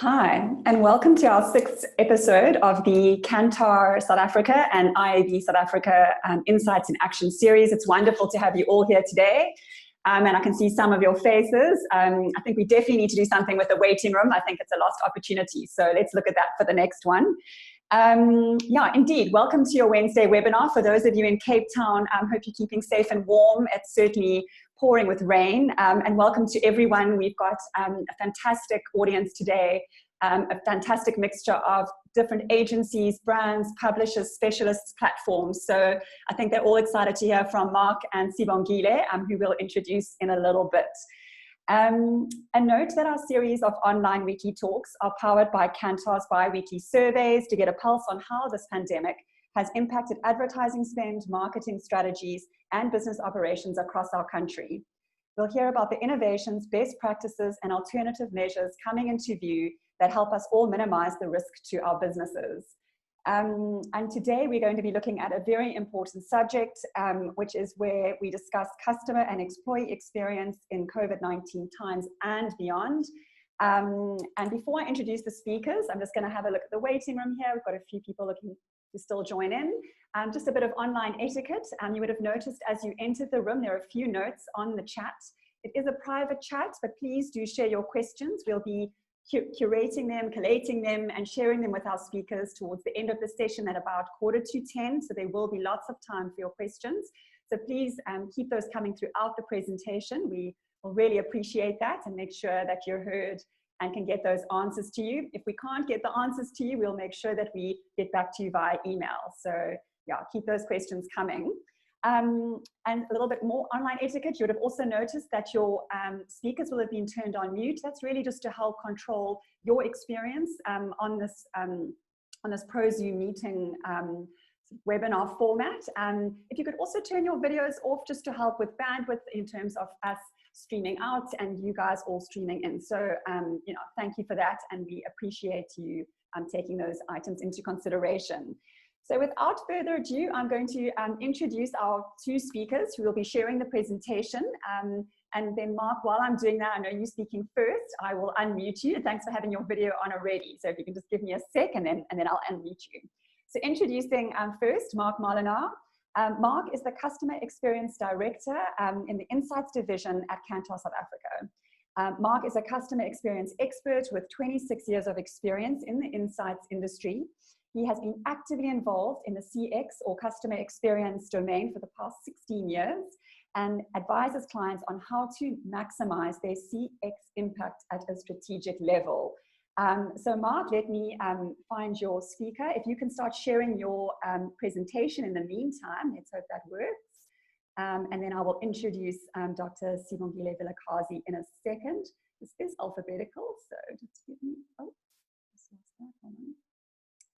Hi, and welcome to our 6th episode of the Kantar South Africa and IAB South Africa Insights in Action series. It's wonderful to have you all here today, and I can see some of your faces. I think we definitely need to do something with the waiting room. I think it's a lost opportunity, so let's look at that for the next one. Yeah, indeed. Welcome to your Wednesday webinar. For those of you in Cape Town, I hope you're keeping safe and warm. It's certainly pouring with rain. And welcome to everyone. We've got a fantastic audience today, a fantastic mixture of different agencies, brands, publishers, specialists, platforms. So I think they're all excited to hear from Mark and Sibongile, who we'll introduce in a little bit. And note that our series of online weekly talks are powered by Kantar's bi-weekly surveys to get a pulse on how this pandemic has impacted advertising spend, marketing strategies, and business operations across our country. We'll hear about the innovations, best practices, and alternative measures coming into view that help us all minimize the risk to our businesses. And today we're going to be looking at a very important subject, which is where we discuss customer and employee experience in COVID-19 times and beyond. And before I introduce the speakers, I'm just going to have a look at the waiting room here. We've got a few people looking to still join in. Just a bit of online etiquette. You would have noticed as you entered the room, there are a few notes on the chat. It is a private chat, but please do share your questions. We'll be curating them, collating them, and sharing them with our speakers towards the end of the session at about 9:45. So there will be lots of time for your questions. So please keep those coming throughout the presentation. We will really appreciate that and make sure that you're heard and can get those answers to you. If we can't get the answers to you, we'll make sure that we get back to you via email. So yeah, keep those questions coming. And a little bit more online etiquette. You would have also noticed that your speakers will have been turned on mute. That's really just to help control your experience on this ProZoom meeting webinar format. If you could also turn your videos off just to help with bandwidth in terms of us streaming out and you guys all streaming in. So, you know, thank you for that, and we appreciate you taking those items into consideration. So without further ado, I'm going to introduce our two speakers who will be sharing the presentation. And then Mark, while I'm doing that, I know you're speaking first, I will unmute you. Thanks for having your video on already. So if you can just give me a sec and then I'll unmute you. So introducing first, Mark Molenaar. Mark is the Customer Experience Director in the Insights Division at Kantar South Africa. Mark is a customer experience expert with 26 years of experience in the insights industry. He has been actively involved in the CX or customer experience domain for the past 16 years and advises clients on how to maximize their CX impact at a strategic level. So Mark, let me find your speaker. If you can start sharing your presentation in the meantime, let's hope that works. And then I will introduce Dr. Sibongile Vilakazi in a second. This is alphabetical, so just give me, oh, just lost that, hold on.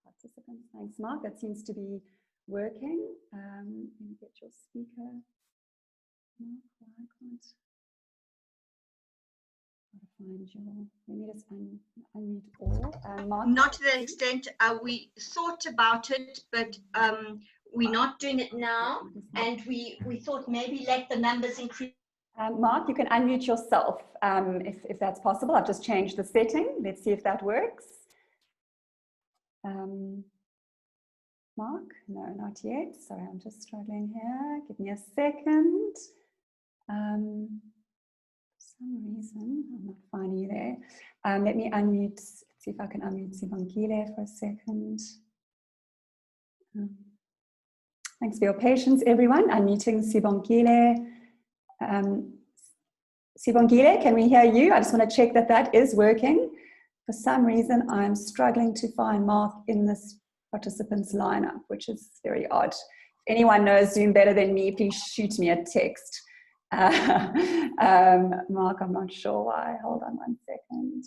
Participants, thanks Mark, that seems to be working. Let me get your speaker. Mark, why can't find your, let me just unmute all. Mark? Not to that extent, we thought about it, but we're not doing it now, and we thought maybe let the numbers increase. Mark, you can unmute yourself if that's possible. I've just changed the setting. Let's see if that works. Mark? No, not yet. Sorry, I'm just struggling here. Give me a second. For some reason, I'm not finding you there. Let me unmute, let's see if I can unmute Sibongile for a second. Thanks for your patience, everyone. Unmuting Sibongile. Sibongile, can we hear you? I just want to check that that is working. For some reason, I'm struggling to find Mark in this participants lineup, which is very odd. If anyone knows Zoom better than me, please shoot me a text. Mark, I'm not sure why. Hold on one second.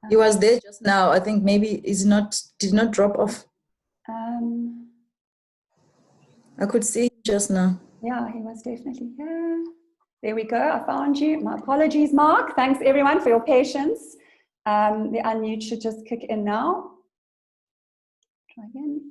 He was there just now. I think maybe did not drop off. I could see him just now. Yeah, he was definitely here. There we go. I found you. My apologies, Mark. Thanks everyone for your patience. The unmute should just kick in now. Try again.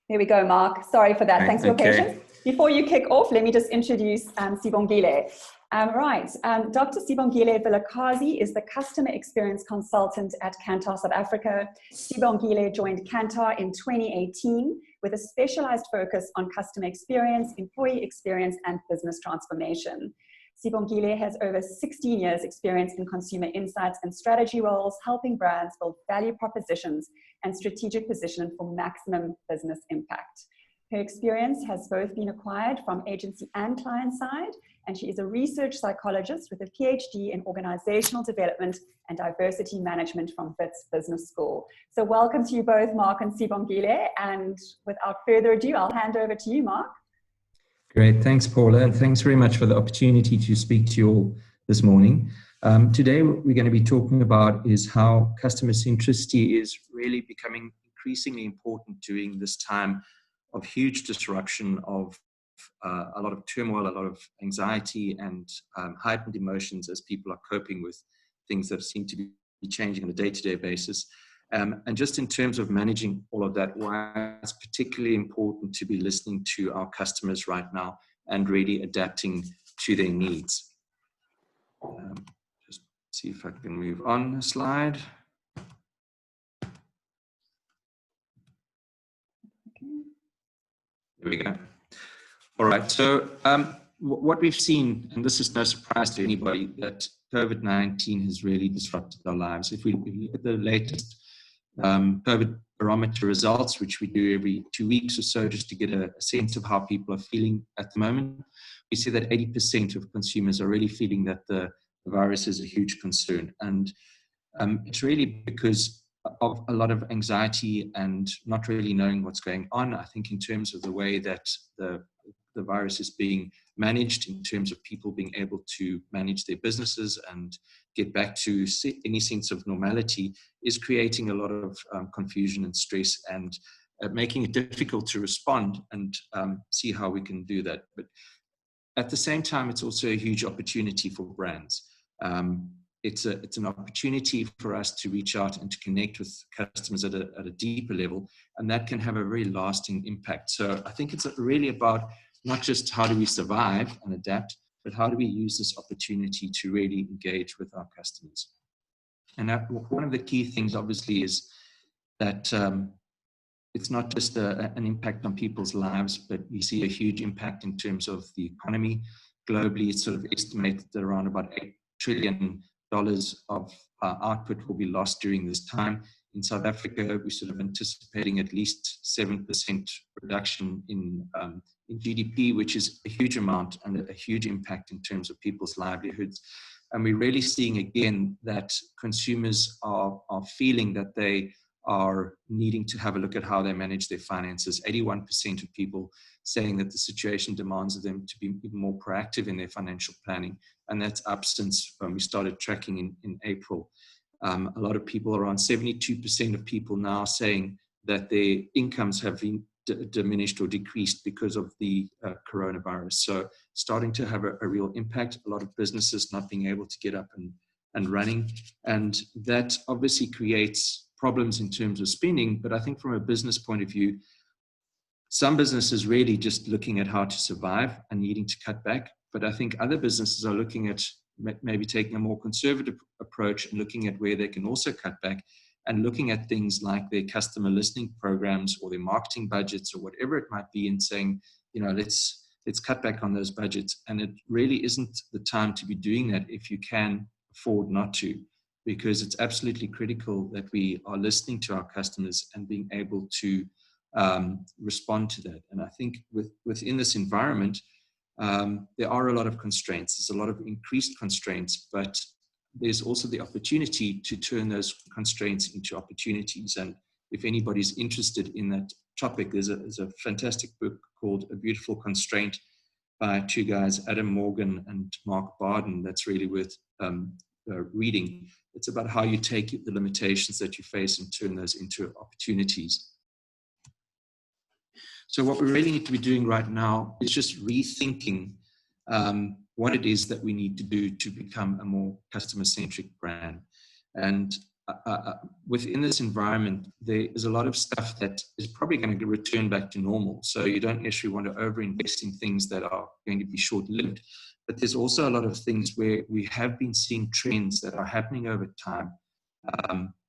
There we go, Mark. Sorry for that. Thanks for your patience. Before you kick off, let me just introduce Sibongile. Dr. Sibongile Vilakazi is the Customer Experience Consultant at Kantar South Africa. Sibongile joined Kantar in 2018 with a specialized focus on customer experience, employee experience, and business transformation. Sibongile has over 16 years experience in consumer insights and strategy roles, helping brands build value propositions and strategic position for maximum business impact. Her experience has both been acquired from agency and client side, and she is a research psychologist with a PhD in organizational development and diversity management from Wits Business School. So welcome to you both, Mark and Sibongile, and without further ado, I'll hand over to you, Mark. Great, thanks Paula, and thanks very much for the opportunity to speak to you all this morning. Today what we're going to be talking about is how customer centricity is really becoming increasingly important during this time of huge disruption, of a lot of turmoil, a lot of anxiety and heightened emotions as people are coping with things that seem to be changing on a day-to-day basis. And just in terms of managing all of that, why it's particularly important to be listening to our customers right now and really adapting to their needs. Just see if I can move on a slide. There we go. All right, so what we've seen, and this is no surprise to anybody, that COVID-19 has really disrupted our lives. If we look at the latest COVID barometer results, which we do every 2 weeks or so, just to get a sense of how people are feeling at the moment, we see that 80% of consumers are really feeling that the virus is a huge concern. And it's really because of a lot of anxiety and not really knowing what's going on. I think in terms of the way that the virus is being managed, in terms of people being able to manage their businesses and get back to any sense of normality, is creating a lot of confusion and stress and making it difficult to respond and see how we can do that. But at the same time, it's also a huge opportunity for brands. It's an opportunity for us to reach out and to connect with customers at a deeper level, and that can have a very lasting impact. So I think it's really about not just how do we survive and adapt, but how do we use this opportunity to really engage with our customers. And one of the key things, obviously, is that it's not just an impact on people's lives, but we see a huge impact in terms of the economy. Globally, it's sort of estimated that around about $8 trillion of output will be lost during this time. In South Africa, we're sort of anticipating at least 7% reduction in GDP, which is a huge amount and a huge impact in terms of people's livelihoods. And we're really seeing again that consumers are feeling that they are needing to have a look at how they manage their finances. 81% of people saying that the situation demands of them to be even more proactive in their financial planning. And that's up since when we started tracking in April. A lot of people, around 72% of people now saying that their incomes have been diminished or decreased because of the coronavirus. So starting to have a real impact. A lot of businesses not being able to get up and running. And that obviously creates problems in terms of spending. But I think from a business point of view, some businesses really just looking at how to survive and needing to cut back. But I think other businesses are looking at maybe taking a more conservative approach and looking at where they can also cut back and looking at things like their customer listening programs or their marketing budgets or whatever it might be, and saying, you know, let's cut back on those budgets. And it really isn't the time to be doing that if you can afford not to, because it's absolutely critical that we are listening to our customers and being able to respond to that. And I think within this environment, there are a lot of constraints. There's a lot of increased constraints, but there's also the opportunity to turn those constraints into opportunities. And if anybody's interested in that topic, there's a fantastic book called A Beautiful Constraint by two guys, Adam Morgan and Mark Barden, that's really worth reading. It's about how you take the limitations that you face and turn those into opportunities. So what we really need to be doing right now is just rethinking what it is that we need to do to become a more customer-centric brand. And within this environment, there is a lot of stuff that is probably going to return back to normal. So you don't necessarily want to overinvest in things that are going to be short-lived. but there's also a lot of things where we have been seeing trends that are happening over time,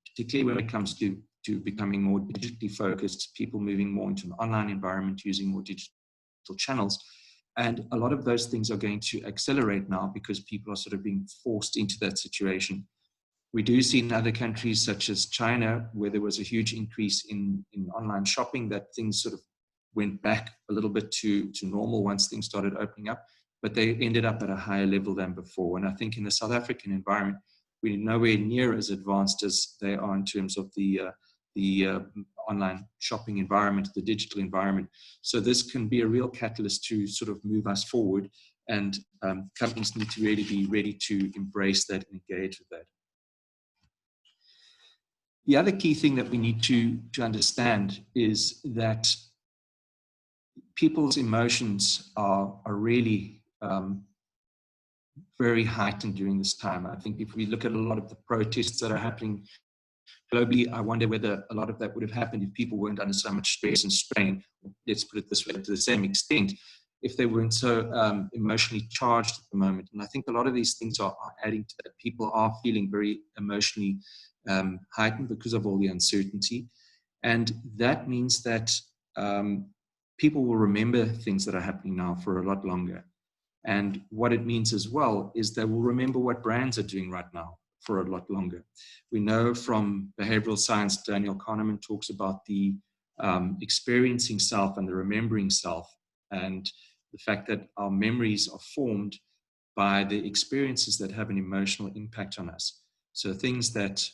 particularly when it comes to becoming more digitally focused, people moving more into an online environment, using more digital channels. And a lot of those things are going to accelerate now because people are sort of being forced into that situation. We do see in other countries such as China, where there was a huge increase in online shopping, that things sort of went back a little bit to normal once things started opening up, but they ended up at a higher level than before. And I think in the South African environment, we're nowhere near as advanced as they are in terms of the online shopping environment, the digital environment. So this can be a real catalyst to sort of move us forward, and companies need to really be ready to embrace that and engage with that. The other key thing that we need to understand is that people's emotions are really very heightened during this time. I think if we look at a lot of the protests that are happening globally, I wonder whether a lot of that would have happened if people weren't under so much stress and strain, let's put it this way, to the same extent, if they weren't so emotionally charged at the moment. And I think a lot of these things are adding to that. People are feeling very emotionally heightened because of all the uncertainty. And that means that people will remember things that are happening now for a lot longer. And what it means as well is they will remember what brands are doing right now for a lot longer. We know from behavioral science, Daniel Kahneman talks about the experiencing self and the remembering self, and the fact that our memories are formed by the experiences that have an emotional impact on us. So things that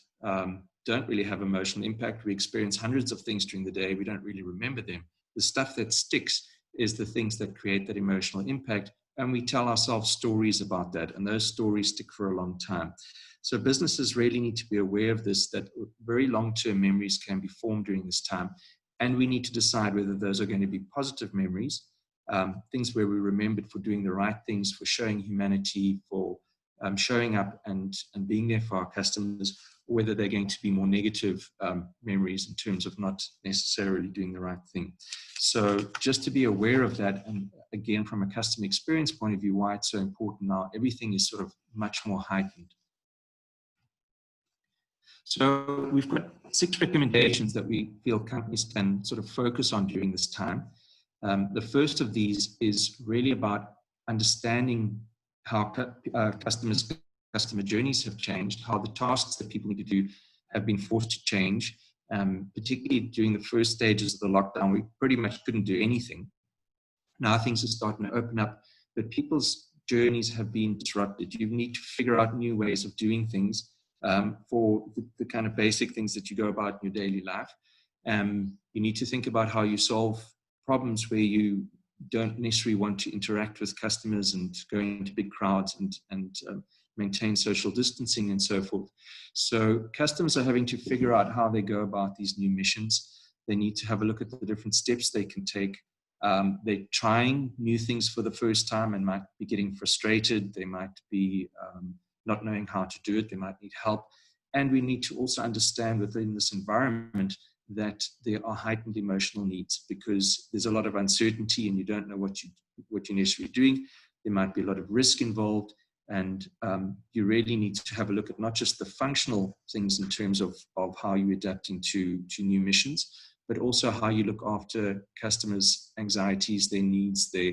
don't really have emotional impact, we experience hundreds of things during the day, we don't really remember them. The stuff that sticks is the things that create that emotional impact, and we tell ourselves stories about that, and those stories stick for a long time. So businesses really need to be aware of this, that very long-term memories can be formed during this time, and we need to decide whether those are going to be positive memories, things where we remembered for doing the right things, for showing humanity, for showing up and being there for our customers, or whether they're going to be more negative memories in terms of not necessarily doing the right thing. So just to be aware of that, and again, from a customer experience point of view, why it's so important now, everything is sort of much more heightened. So we've got 6 recommendations that we feel companies can sort of focus on during this time. The first of these is really about understanding how customer journeys have changed, how the tasks that people need to do have been forced to change. Particularly during the first stages of the lockdown, we pretty much couldn't do anything. Now things are starting to open up, but people's journeys have been disrupted. You need to figure out new ways of doing things for the kind of basic things that you go about in your daily life. You need to think about how you solve problems where you don't necessarily want to interact with customers and go into big crowds and maintain social distancing and so forth. So customers are having to figure out how they go about these new missions. They need to have a look at the different steps they can take. They're trying new things for the first time and might be getting frustrated. They might be not knowing how to do it. They might need help. And we need to also understand within this environment that there are heightened emotional needs, because there's a lot of uncertainty and you don't know what you're necessarily doing. There might be a lot of risk involved, and you really need to have a look at not just the functional things in terms of how you're adapting to new missions, but also how you look after customers' anxieties, their needs, their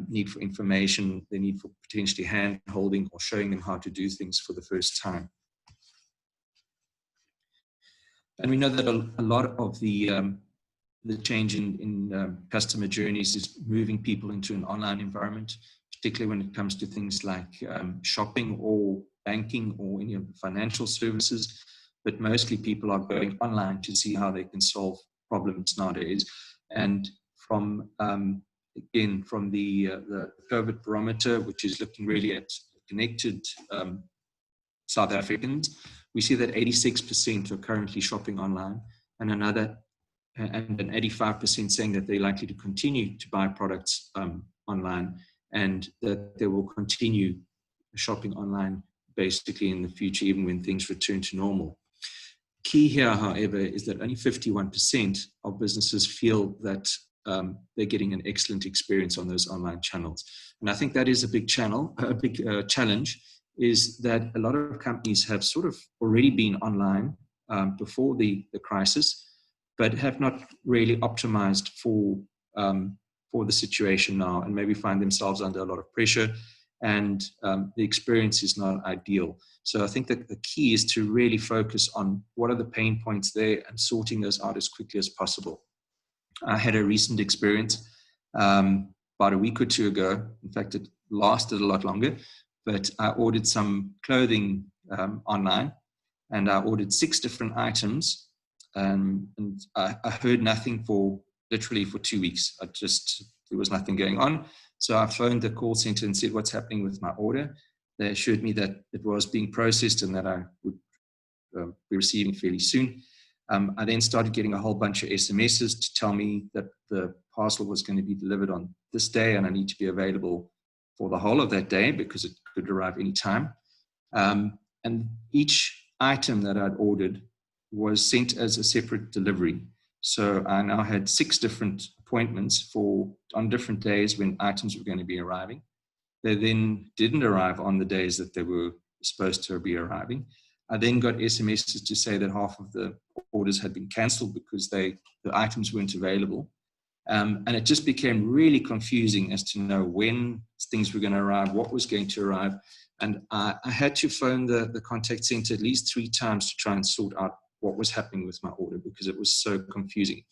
need for information, their need for potentially hand-holding or showing them how to do things for the first time. And we know that a lot of the change in customer journeys is moving people into an online environment, particularly when it comes to things like shopping or banking or any of the financial services. But mostly people are going online to see how they can solve problems nowadays. And from, again, from the COVID barometer, which is looking really at connected South Africans, we see that 86% are currently shopping online, and an 85% saying that they're likely to continue to buy products online, and that they will continue shopping online basically in the future, even when things return to normal. Key here, however, is that only 51% of businesses feel that they're getting an excellent experience on those online channels. And I think that is a big challenge, is that a lot of companies have sort of already been online before the crisis, but have not really optimized for the situation now, and maybe find themselves under a lot of pressure, and the experience is not ideal. So I think that the key is to really focus on what are the pain points there and sorting those out as quickly as possible. I had a recent experience about a week or two ago. In fact, it lasted a lot longer, but I ordered some clothing online, and I ordered 6 different items, and I heard nothing for literally for 2 weeks. There was nothing going on. So I phoned the call center and said, what's happening with my order? They assured me that it was being processed and that I would be receiving fairly soon. I then started getting a whole bunch of SMSs to tell me that the parcel was going to be delivered on this day, and I need to be available for the whole of that day because it could arrive any time. And each item that I'd ordered was sent as a separate delivery. So I now had 6 different appointments on different days when items were going to be arriving. They then didn't arrive on the days that they were supposed to be arriving. I then got SMSs to say that half of the orders had been cancelled because the items weren't available. And it just became really confusing as to know when things were going to arrive, what was going to arrive. And I had to phone the contact center at least 3 times to try and sort out what was happening with my order, because it was so confusing.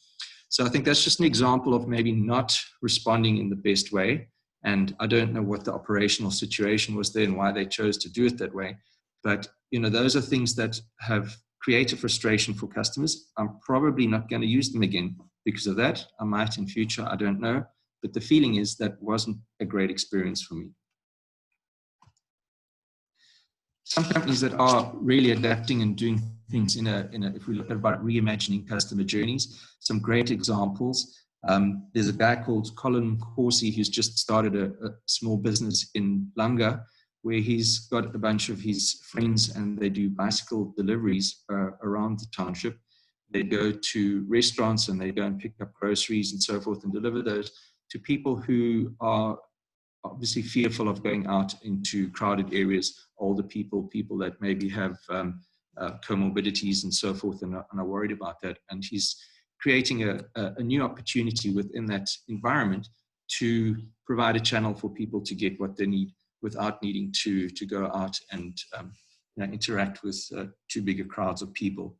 So I think that's just an example of maybe not responding in the best way. And I don't know what the operational situation was there and why they chose to do it that way. But, those are things that have created frustration for customers. I'm probably not going to use them again because of that. I might in future, I don't know. But the feeling is that wasn't a great experience for me. Some companies that are really adapting and doing things if we look at about reimagining customer journeys, some great examples. There's a guy called Colin Corsi who's just started a small business in Langa, where he's got a bunch of his friends and they do bicycle deliveries around the township. They go to restaurants and they go and pick up groceries and so forth and deliver those to people who are obviously fearful of going out into crowded areas, older people that maybe have comorbidities and so forth and are worried about that. And he's creating a new opportunity within that environment to provide a channel for people to get what they need without needing to go out and interact with too big a crowds of people.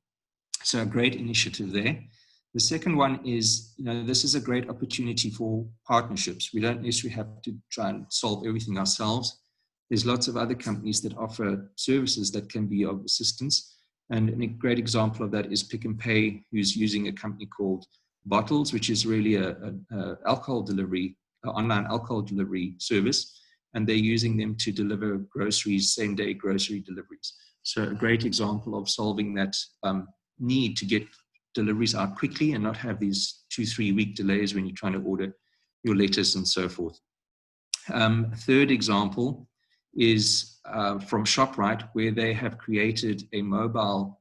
So a great initiative there. The second one is, this is a great opportunity for partnerships. We don't necessarily have to try and solve everything ourselves. There's lots of other companies that offer services that can be of assistance. And a great example of that is Pick n Pay, who's using a company called Bottles, which is really an online alcohol delivery service. And they're using them to deliver groceries, same-day grocery deliveries. So a great example of solving that need to get deliveries out quickly and not have these 2-3 week delays when you're trying to order your letters and so forth. A third example is from ShopRite, where they have created a mobile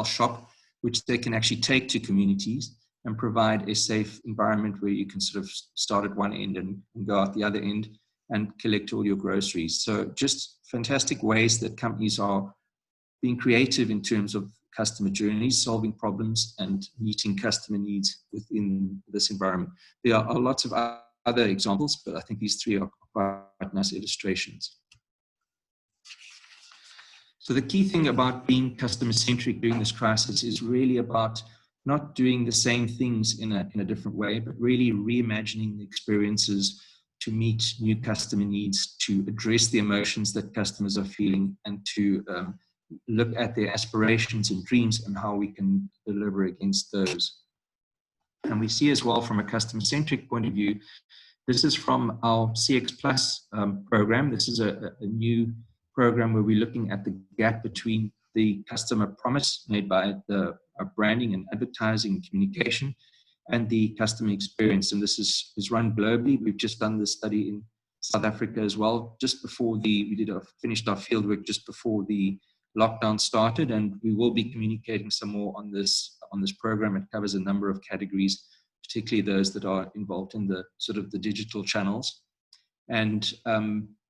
shop, which they can actually take to communities and provide a safe environment where you can sort of start at one end and go out the other end and collect all your groceries. So just fantastic ways that companies are being creative in terms of customer journeys, solving problems and meeting customer needs within this environment. There are lots of other examples, but I think these 3 are quite nice illustrations. So the key thing about being customer-centric during this crisis is really about not doing the same things in a different way, but really reimagining the experiences to meet new customer needs, to address the emotions that customers are feeling, and to look at their aspirations and dreams and how we can deliver against those. And we see as well from a customer-centric point of view, this is from our CX Plus program. This is a new program where we're looking at the gap between the customer promise made by the branding and advertising and communication and the customer experience. And this is run globally. We've just done this study in South Africa as well, just before finished our fieldwork just before the lockdown started, and we will be communicating some more on this program. It covers a number of categories particularly those that are involved in the sort of the digital channels. And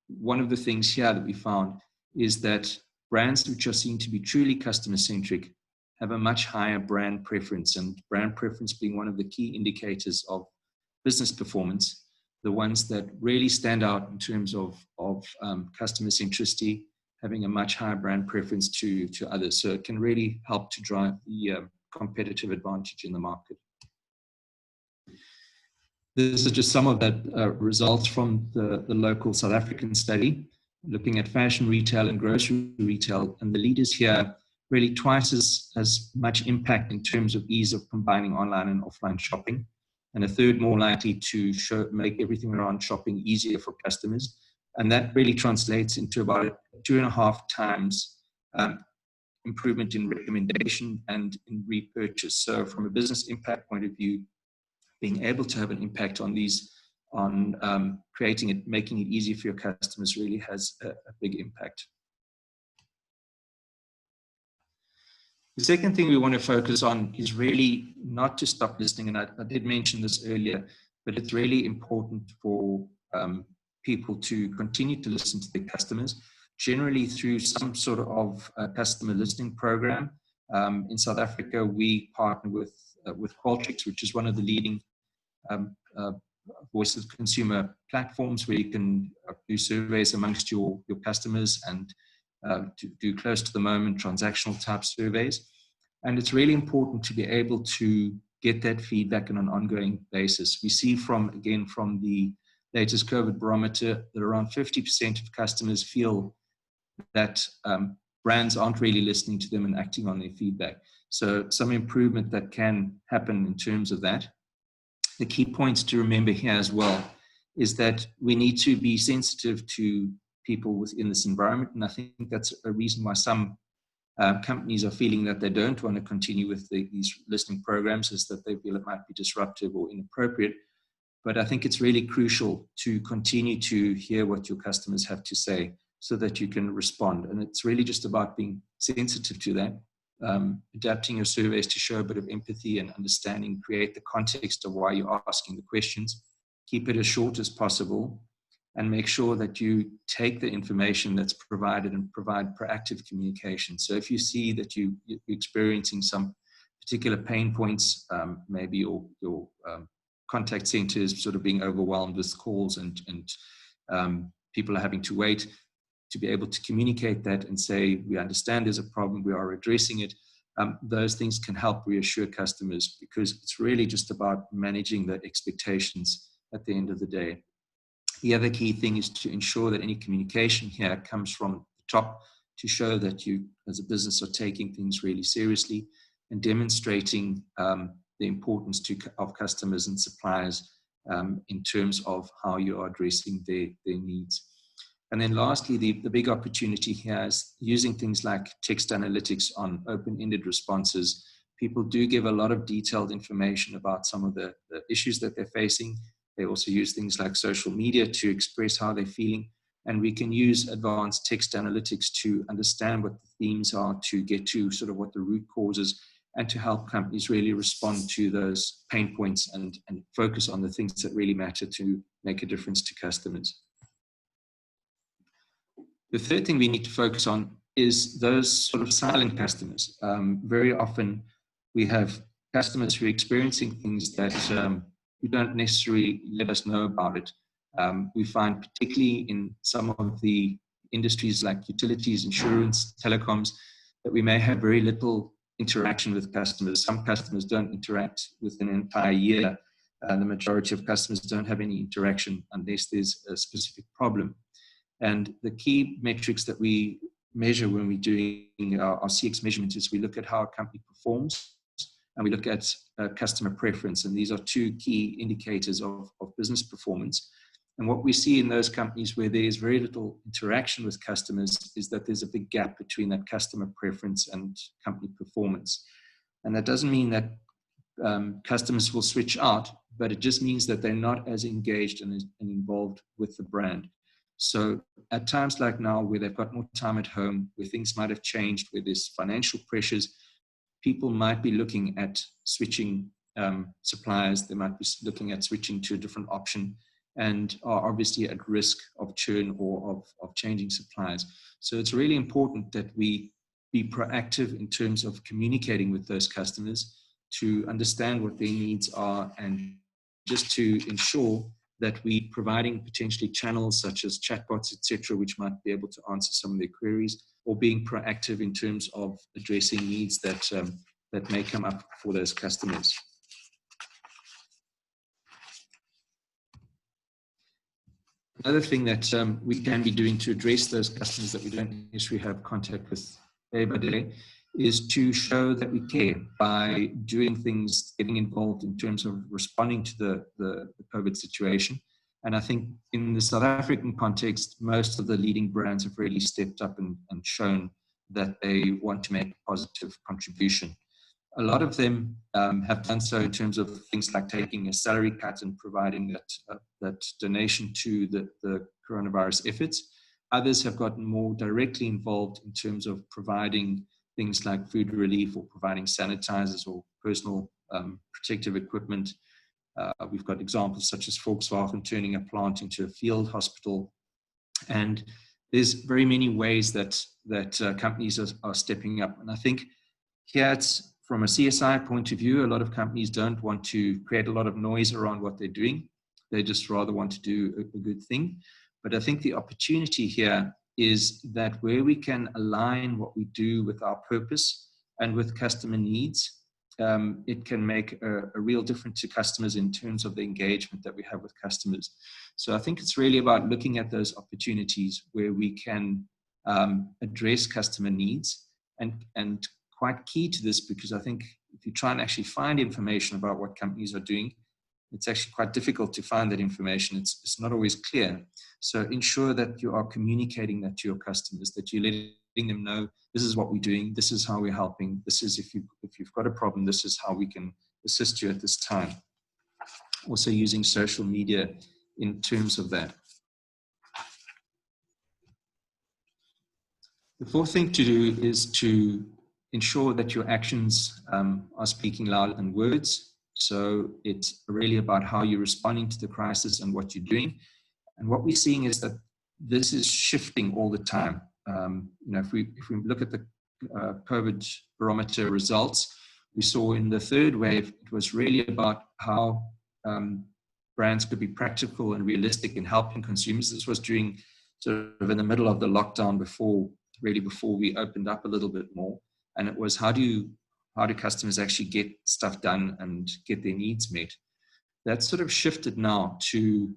one of the things here that we found is that brands which are seen to be truly customer-centric have a much higher brand preference, and brand preference being one of the key indicators of business performance, the ones that really stand out in terms of customer centricity, having a much higher brand preference to others. So it can really help to drive the competitive advantage in the market. This is just some of the results from the local South African study, looking at fashion retail and grocery retail, and the leaders here really twice as much impact in terms of ease of combining online and offline shopping, and a third more likely to make everything around shopping easier for customers. And that really translates into about 2.5 times improvement in recommendation and in repurchase. So from a business impact point of view, being able to have an impact on these, creating it, making it easy for your customers really has a big impact. The second thing we want to focus on is really not to stop listening. And I did mention this earlier, but it's really important for people to continue to listen to their customers, generally through some sort of customer listening program. In South Africa, we partner with Qualtrics, which is one of the leading voice of consumer platforms where you can do surveys amongst your customers and to do close to the moment transactional type surveys. And it's really important to be able to get that feedback on an ongoing basis. We see from the latest COVID barometer that around 50% of customers feel that brands aren't really listening to them and acting on their feedback. So some improvement that can happen in terms of that. The key points to remember here as well is that we need to be sensitive to people within this environment. And I think that's a reason why some companies are feeling that they don't want to continue with these listening programs, is that they feel it might be disruptive or inappropriate. But I think it's really crucial to continue to hear what your customers have to say so that you can respond. And it's really just about being sensitive to that, adapting your surveys to show a bit of empathy and understanding, create the context of why you're asking the questions, keep it as short as possible, and make sure that you take the information that's provided and provide proactive communication. So if you see that you're experiencing some particular pain points, maybe your contact center is sort of being overwhelmed with calls and people are having to wait, to be able to communicate that and say, we understand there's a problem, we are addressing it. Those things can help reassure customers, because it's really just about managing the expectations at the end of the day. The other key thing is to ensure that any communication here comes from the top, to show that you as a business are taking things really seriously and demonstrating the importance of customers and suppliers in terms of how you are addressing their needs. And then lastly, the big opportunity here is using things like text analytics on open-ended responses. People do give a lot of detailed information about some of the issues that they're facing. They also use things like social media to express how they're feeling. And we can use advanced text analytics to understand what the themes are, to get to sort of what the root causes, and to help companies really respond to those pain points and focus on the things that really matter to make a difference to customers. The third thing we need to focus on is those sort of silent customers. Very often we have customers who are experiencing things that who don't necessarily let us know about it. We find particularly in some of the industries like utilities, insurance, telecoms, that we may have very little interaction with customers. Some customers don't interact within an entire year. The majority of customers don't have any interaction unless there's a specific problem. And the key metrics that we measure when we're doing our CX measurement is we look at how a company performs, and we look at customer preference. And these are two key indicators of business performance. And what we see in those companies where there is very little interaction with customers is that there's a big gap between that customer preference and company performance. And that doesn't mean that customers will switch out, but it just means that they're not as engaged and involved with the brand. So at times like now, where they've got more time at home, where things might have changed, where there's financial pressures, people might be looking at switching suppliers. They might be looking at switching to a different option and are obviously at risk of churn or of changing suppliers. So it's really important that we be proactive in terms of communicating with those customers to understand what their needs are, and just to ensure that we providing potentially channels such as chatbots, etc., which might be able to answer some of their queries, or being proactive in terms of addressing needs that that may come up for those customers. Another thing that we can be doing to address those customers that we don't necessarily have contact with day by day is to show that we care by doing things, getting involved in terms of responding to the COVID situation. And I think in the South African context, most of the leading brands have really stepped up and shown that they want to make a positive contribution. A lot of them have done so in terms of things like taking a salary cut and providing that donation to the coronavirus efforts. Others have gotten more directly involved in terms of providing things like food relief or providing sanitizers or personal protective equipment. We've got examples such as Volkswagen turning a plant into a field hospital. And there's very many ways that companies are stepping up. And I think here it's from a CSI point of view, a lot of companies don't want to create a lot of noise around what they're doing. They just rather want to do a good thing. But I think the opportunity here is that where we can align what we do with our purpose and with customer needs, it can make a real difference to customers in terms of the engagement that we have with customers. So I think it's really about looking at those opportunities where we can address customer needs, and quite key to this, because I think if you try and actually find information about what companies are doing, it's actually quite difficult to find that information. It's not always clear. So ensure that you are communicating that to your customers, that you're letting them know this is what we're doing, this is how we're helping, this is if you've got a problem, this is how we can assist you at this time. Also using social media in terms of that. The fourth thing to do is to ensure that your actions are speaking louder than words. So it's really about how you're responding to the crisis and what you're doing. And what we're seeing is that this is shifting all the time. If we look at the COVID barometer results, we saw in the third wave, it was really about how brands could be practical and realistic in helping consumers. This was during sort of in the middle of the lockdown before we opened up a little bit more. And it was how do customers actually get stuff done and get their needs met? That's sort of shifted now to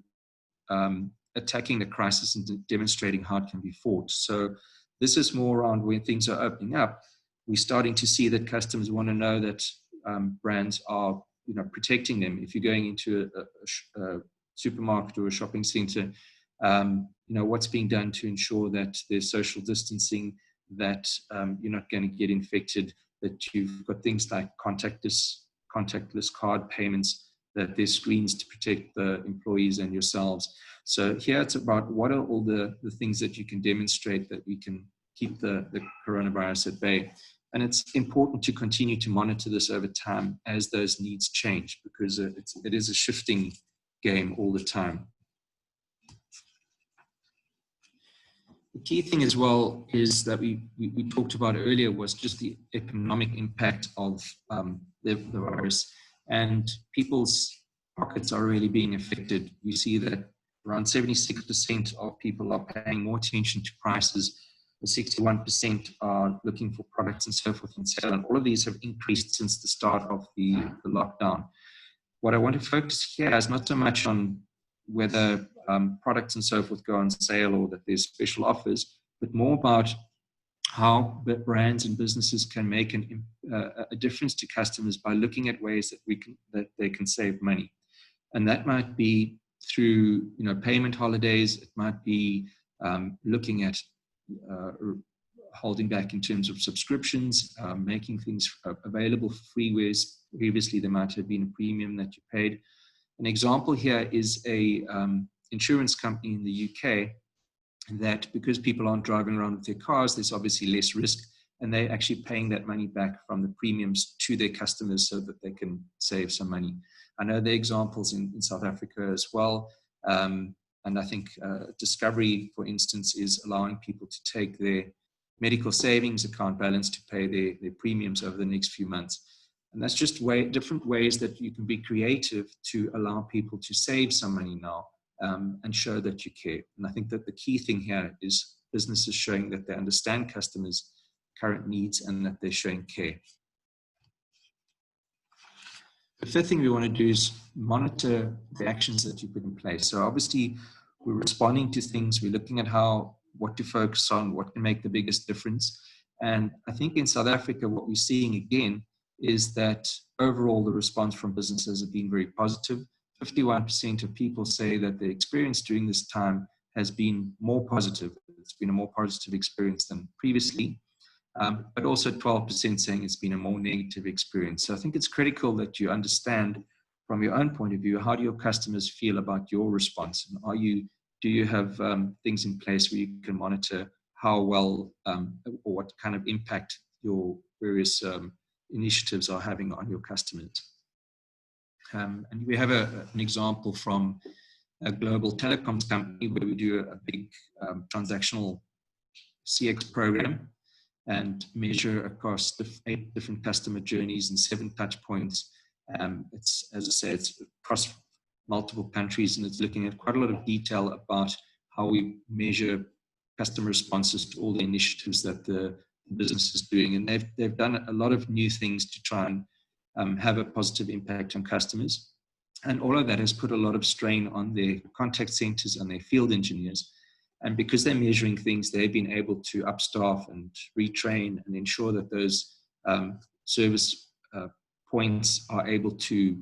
attacking the crisis and demonstrating how it can be fought. So this is more around when things are opening up. We're starting to see that customers want to know that brands are protecting them. If you're going into a supermarket or a shopping center, what's being done to ensure that there's social distancing, that you're not going to get infected, that you've got things like contactless card payments, that there's screens to protect the employees and yourselves. So here it's about what are all the things that you can demonstrate that we can keep the coronavirus at bay. And it's important to continue to monitor this over time as those needs change, because it is a shifting game all the time. The key thing as well is that we talked about earlier was just the economic impact of the virus, and people's pockets are really being affected. We see that around 76% of people are paying more attention to prices. 61% are looking for products and so forth on sale, and all of these have increased since the start of the lockdown. What I want to focus here is not so much on whether products and so forth go on sale or that there's special offers, but more about how brands and businesses can make a difference to customers by looking at ways that they can save money. And that might be through payment holidays. It might be looking at holding back in terms of subscriptions, making things available for free, whereas previously there might have been a premium that you paid. An example here is a insurance company in the UK that, because people aren't driving around with their cars, there's obviously less risk, and they're actually paying that money back from the premiums to their customers so that they can save some money. I know there are examples in South Africa as well. And I think Discovery, for instance, is allowing people to take their medical savings account balance to pay their premiums over the next few months. And that's just different ways that you can be creative to allow people to save some money now and show that you care. And I think that the key thing here is businesses showing that they understand customers' current needs and that they're showing care. The fifth thing we want to do is monitor the actions that you put in place. So obviously, we're responding to things. We're looking at what to focus on, what can make the biggest difference. And I think in South Africa, what we're seeing again is that overall the response from businesses has been very positive. 51% of people say that their experience during this time has been more positive. It's been a more positive experience than previously. But also 12% saying it's been a more negative experience. So I think it's critical that you understand from your own point of view, how do your customers feel about your response? And do you have things in place where you can monitor how well or what kind of impact your various initiatives are having on your customers? And we have an example from a global telecoms company where we do a big transactional CX program and measure across 8 different customer journeys and 7 touch points. It's, as I say, it's across multiple countries, and it's looking at quite a lot of detail about how we measure customer responses to all the initiatives that the business is doing. And they've done a lot of new things to try and have a positive impact on customers. And all of that has put a lot of strain on their contact centers and their field engineers. And because they're measuring things, they've been able to upstaff and retrain and ensure that those service points are able to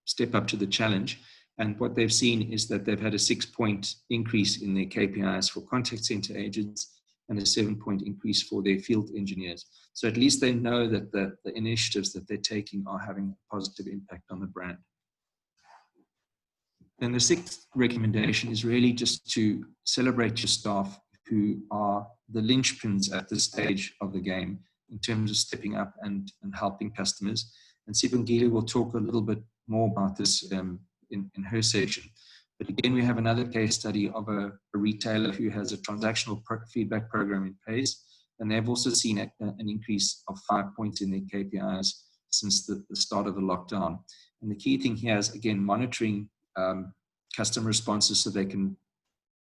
step up to the challenge. And what they've seen is that they've had a 6-point increase in their KPIs for contact center agents and a 7-point increase for their field engineers. So at least they know that the initiatives that they're taking are having a positive impact on the brand. Then the 6th recommendation is really just to celebrate your staff who are the linchpins at this stage of the game in terms of stepping up and helping customers. And Sibongile will talk a little bit more about this in her section. But again, we have another case study of a retailer who has a transactional feedback program in place. And they've also seen an increase of 5 points in their KPIs since the start of the lockdown. And the key thing here is, again, monitoring customer responses so they can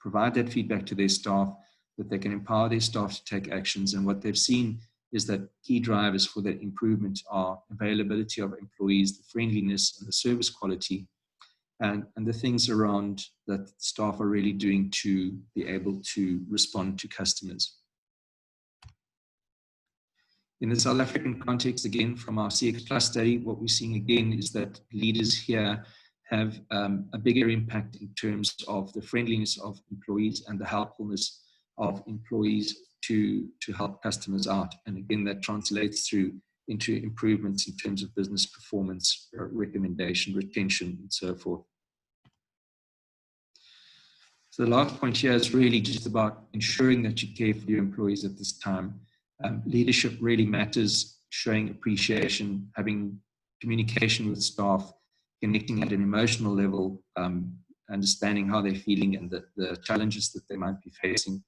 provide that feedback to their staff, that they can empower their staff to take actions. And what they've seen is that key drivers for that improvement are availability of employees, the friendliness and the service quality, and the things around that staff are really doing to be able to respond to customers. In the South African context, again, from our CX Plus study, what we're seeing again is that leaders here have a bigger impact in terms of the friendliness of employees and the helpfulness of employees to help customers out. And again, that translates through into improvements in terms of business performance, recommendation, retention, and so forth. So the last point here is really just about ensuring that you care for your employees at this time. Leadership really matters, showing appreciation, having communication with staff, connecting at an emotional level, understanding how they're feeling and the challenges that they might be facing,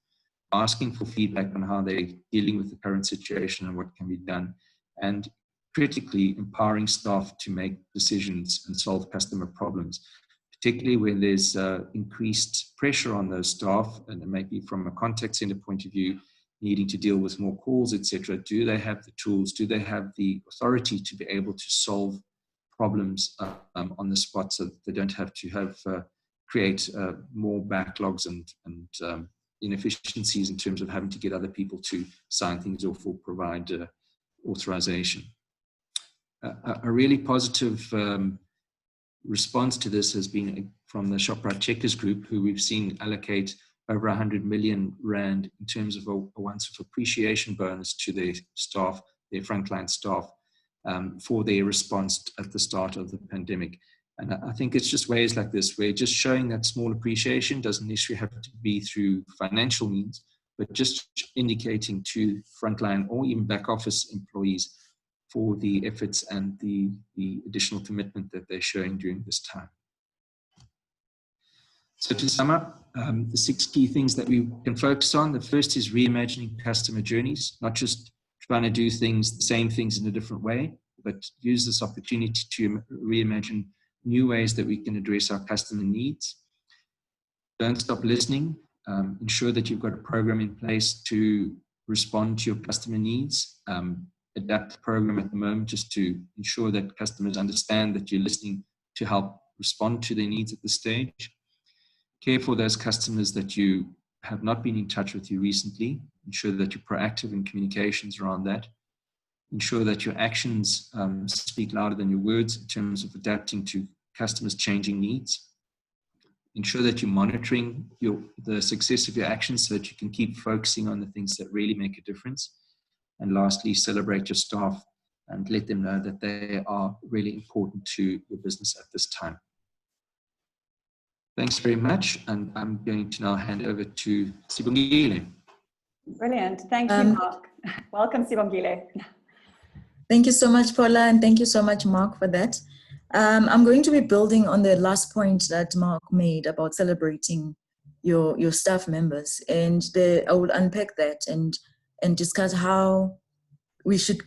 asking for feedback on how they're dealing with the current situation and what can be done, and critically empowering staff to make decisions and solve customer problems, particularly when there's increased pressure on those staff, and maybe from a contact center point of view, needing to deal with more calls, etc. Do they have the tools? Do they have the authority to be able to solve problems on the spot so that they don't have to create more backlogs and inefficiencies in terms of having to get other people to sign things off or provide authorization. A really positive response to this has been from the Shoprite Checkers Group, who we've seen allocate over 100 million rand in terms of a once-off appreciation bonus to their staff, their frontline staff, for their response at the start of the pandemic. And I think it's just ways like this, where just showing that small appreciation doesn't necessarily have to be through financial means, but just indicating to frontline or even back office employees for the efforts and the additional commitment that they're showing during this time. So to sum up, the 6 key things that we can focus on. The first is reimagining customer journeys, not just trying to do things, the same things in a different way, but use this opportunity to reimagine new ways that we can address our customer needs. Don't stop listening. Ensure that you've got a program in place to respond to your customer needs. Adapt the program at the moment just to ensure that customers understand that you're listening to help respond to their needs at this stage. Care for those customers that you have not been in touch with you recently. Ensure that you're proactive in communications around that. Ensure that your actions speak louder than your words in terms of adapting to customers' changing needs. Ensure that you're monitoring the success of your actions so that you can keep focusing on the things that really make a difference. And lastly, celebrate your staff and let them know that they are really important to your business at this time. Thanks very much. And I'm going to now hand over to Sibongile. Brilliant. Thank you, Mark. Welcome, Sibongile. Thank you so much, Paula, and thank you so much, Mark, for that. I'm going to be building on the last point that Mark made about celebrating your staff members, and I will unpack that and discuss how we should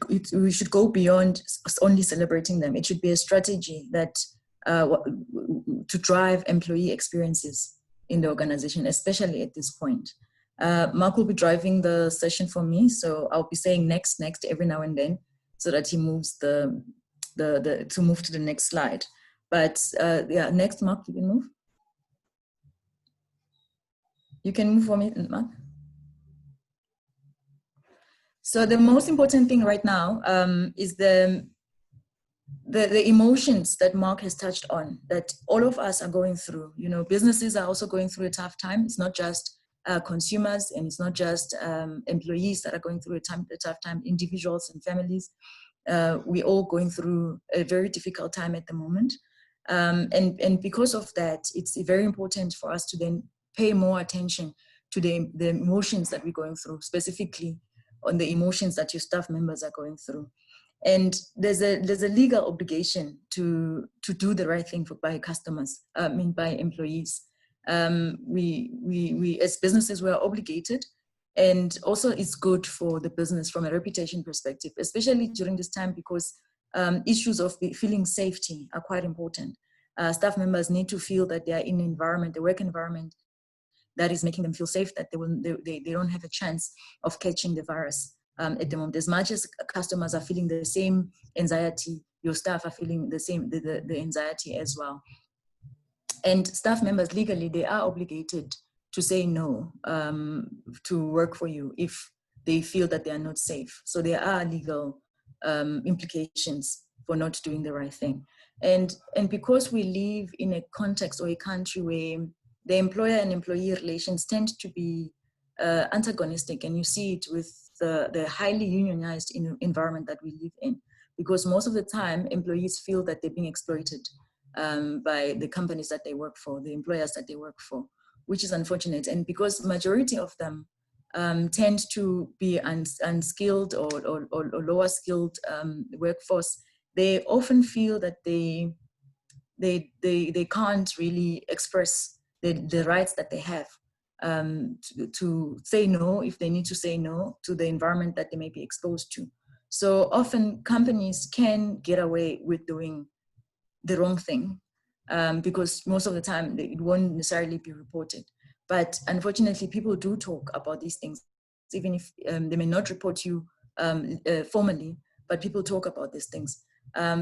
go beyond only celebrating them. It should be a strategy that to drive employee experiences in the organization, especially at this point. Mark will be driving the session for me, so I'll be saying next every now and then, so that he moves to move to the next slide. But yeah, next, Mark, you can move. You can move for me, Mark. So the most important thing right now is the emotions that Mark has touched on, that all of us are going through. You know, businesses are also going through a tough time. It's not just consumers, and it's not just employees that are going through a tough time, individuals and families. We're all going through a very difficult time at the moment. And because of that, it's very important for us to then pay more attention to the emotions that we're going through, specifically on the emotions that your staff members are going through. And there's a legal obligation to do the right thing by customers, by employees. We as businesses, we are obligated, and also it's good for the business from a reputation perspective, especially during this time, because issues of feeling safety are quite important. Staff members need to feel that they are in an environment, a work environment, that is making them feel safe, that they don't have a chance of catching the virus at the moment. As much as customers are feeling the same anxiety, your staff are feeling the same the anxiety as well. And staff members, legally, they are obligated to say no to work for you if they feel that they are not safe. So there are legal implications for not doing the right thing. And because we live in a context or a country where the employer and employee relations tend to be antagonistic, and you see it with the highly unionized environment that we live in, because most of the time employees feel that they're being exploited by the companies that they work for, the employers that they work for, which is unfortunate. And because the majority of them tend to be unskilled or lower skilled workforce, they often feel that they can't really express the rights that they have to say no if they need to say no to the environment that they may be exposed to. So often companies can get away with doing the wrong thing because most of the time it won't necessarily be reported. But unfortunately, people do talk about these things, even if they may not report you formally, but people talk about these things.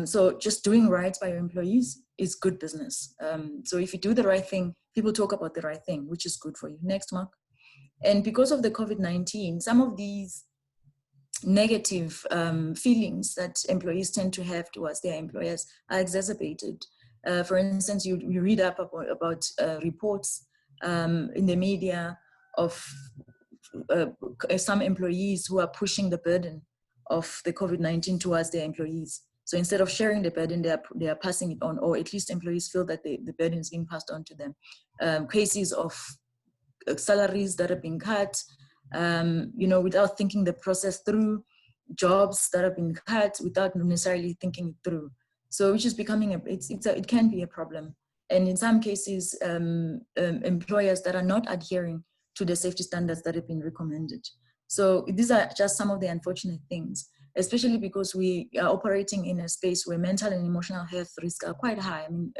So just doing right by your employees is good business. So if you do the right thing, people talk about the right thing, which is good for you. Next, Mark. And because of the COVID-19, some of these negative feelings that employees tend to have towards their employers are exacerbated. For instance, you read up about reports in the media of some employees who are pushing the burden of the COVID-19 towards their employees. So instead of sharing the burden, they are passing it on, or at least employees feel that the burden is being passed on to them. Cases of salaries that are being cut, without thinking the process through, jobs that have been cut without necessarily thinking it through. So which is becoming it can be a problem. And in some cases, employers that are not adhering to the safety standards that have been recommended. So these are just some of the unfortunate things, especially because we are operating in a space where mental and emotional health risks are quite high. I mean,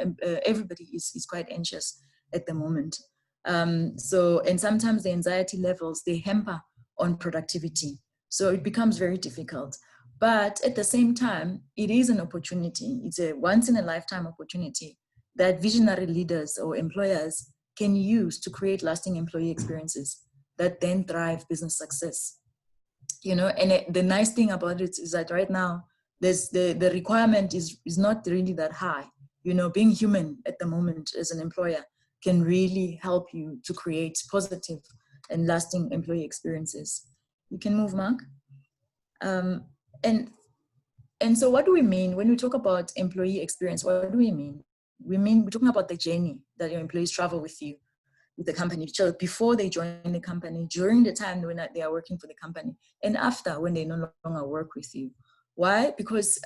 everybody is quite anxious at the moment. And sometimes the anxiety levels, they hamper on productivity. So it becomes very difficult. But at the same time, it is an opportunity. It's a once in a lifetime opportunity that visionary leaders or employers can use to create lasting employee experiences that then drive business success. And the nice thing about it is that right now, the requirement is not really that high. Being human at the moment as an employer can really help you to create positive and lasting employee experiences. You can move, Mark. And so what do we mean when we talk about employee experience? What do we mean? We're talking about the journey that your employees travel with you, with the company. So before they join the company, during the time when they are working for the company, and after when they no longer work with you. Why? Because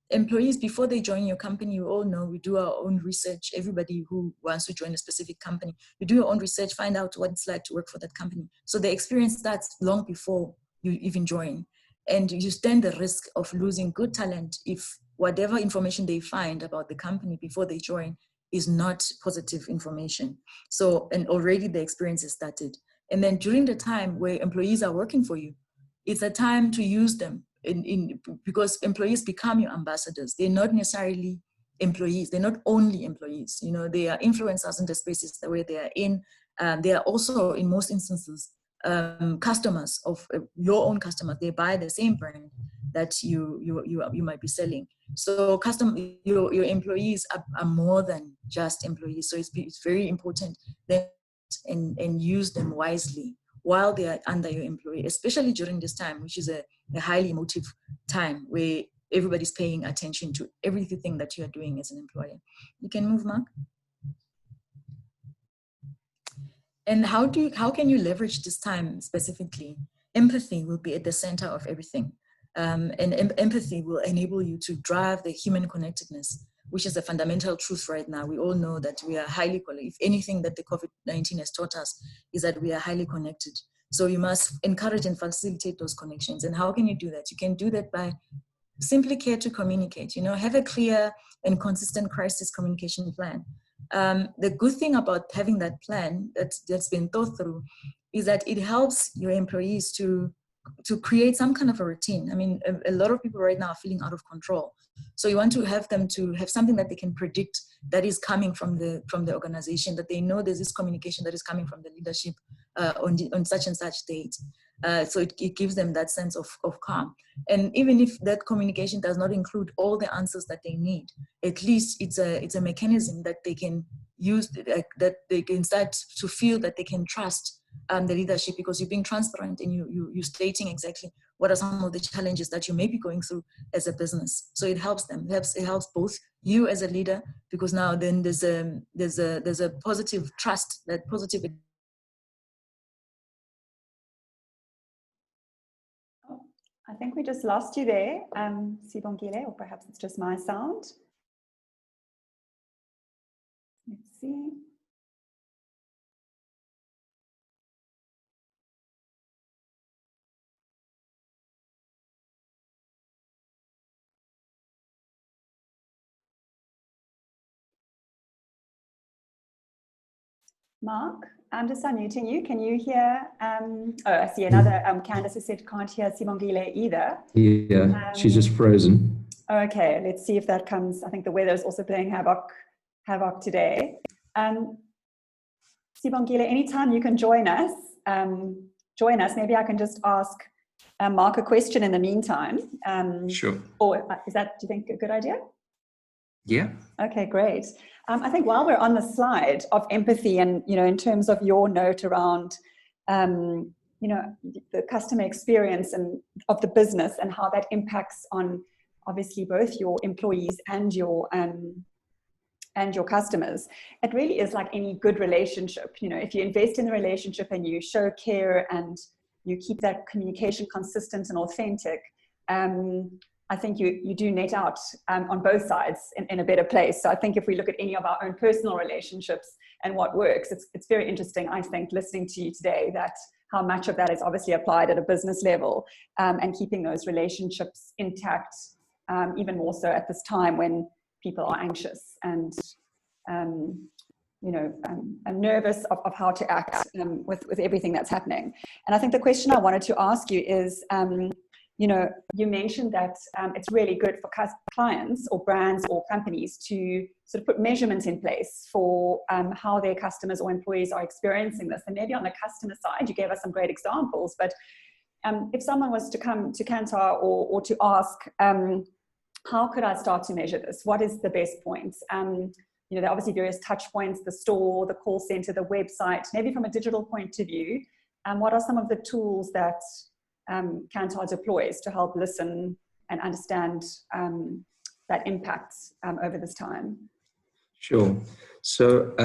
employees, before they join your company, you all know we do our own research. Everybody who wants to join a specific company, you do your own research, find out what it's like to work for that company. So the experience starts long before you even join. And you stand the risk of losing good talent if whatever information they find about the company before they join is not positive information. So, and already the experience is started. And then during the time where employees are working for you, it's a time to use them because employees become your ambassadors. They're not necessarily employees. They're not only employees. They are influencers in the spaces where they are in. They are also, in most instances, customers of your own customers. They buy the same brand that you might be selling. So your employees are more than just employees. So it's very important that and use them wisely while they are under your employee, especially during this time, which is a highly emotive time where everybody's paying attention to everything that you are doing as an employer. You can move, Mark. And how can you leverage this time specifically? Empathy will be at the center of everything. And empathy will enable you to drive the human connectedness, which is a fundamental truth right now. We all know that we are highly connected. If anything that the COVID-19 has taught us is that we are highly connected. So you must encourage and facilitate those connections. And how can you do that? You can do that by simply care to communicate, have a clear and consistent crisis communication plan. The good thing about having that plan that's been thought through is that it helps your employees to create some kind of a routine. I mean, a lot of people right now are feeling out of control. So you want to have them to have something that they can predict that is coming from the organization, that they know there's this communication that is coming from the leadership on such and such date. So it gives them that sense of calm. And even if that communication does not include all the answers that they need, at least it's a mechanism that they can use, that they can start to feel that they can trust the leadership, because you're being transparent and you're stating exactly what are some of the challenges that you may be going through as a business. So it helps them. It helps both you as a leader, because now then there's a positive trust, that positive. I think we just lost you there, Sibongile, or perhaps it's just my sound. Let's see. Mark, I'm just unmuting you. Can you hear? Oh, I see another. Candace has said can't hear Sibongile either. Yeah, she's just frozen. Okay, let's see if that comes. I think the weather is also playing havoc today. Sibongile, anytime you can join us. Maybe I can just ask Mark a question in the meantime. Sure. Or is that, do you think, a good idea? Yeah. Okay, great. I think while we're on the slide of empathy, and in terms of your note around the customer experience and of the business, and how that impacts on obviously both your employees and your customers, it really is like any good relationship. If you invest in the relationship and you show care and you keep that communication consistent and authentic, I think you do net out on both sides in a better place. So I think if we look at any of our own personal relationships and what works, it's very interesting, I think, listening to you today, that how much of that is obviously applied at a business level, and keeping those relationships intact, even more so at this time when people are anxious and nervous of how to act with everything that's happening. And I think the question I wanted to ask you is, you mentioned that it's really good for clients or brands or companies to sort of put measurements in place for how their customers or employees are experiencing this. And maybe on the customer side, you gave us some great examples, but if someone was to come to Kantar or to ask, how could I start to measure this? What is the best points? There are obviously various touch points, the store, the call center, the website, maybe from a digital point of view. What are some of the tools that Kantar deploys to help listen and understand that impact over this time? Sure. So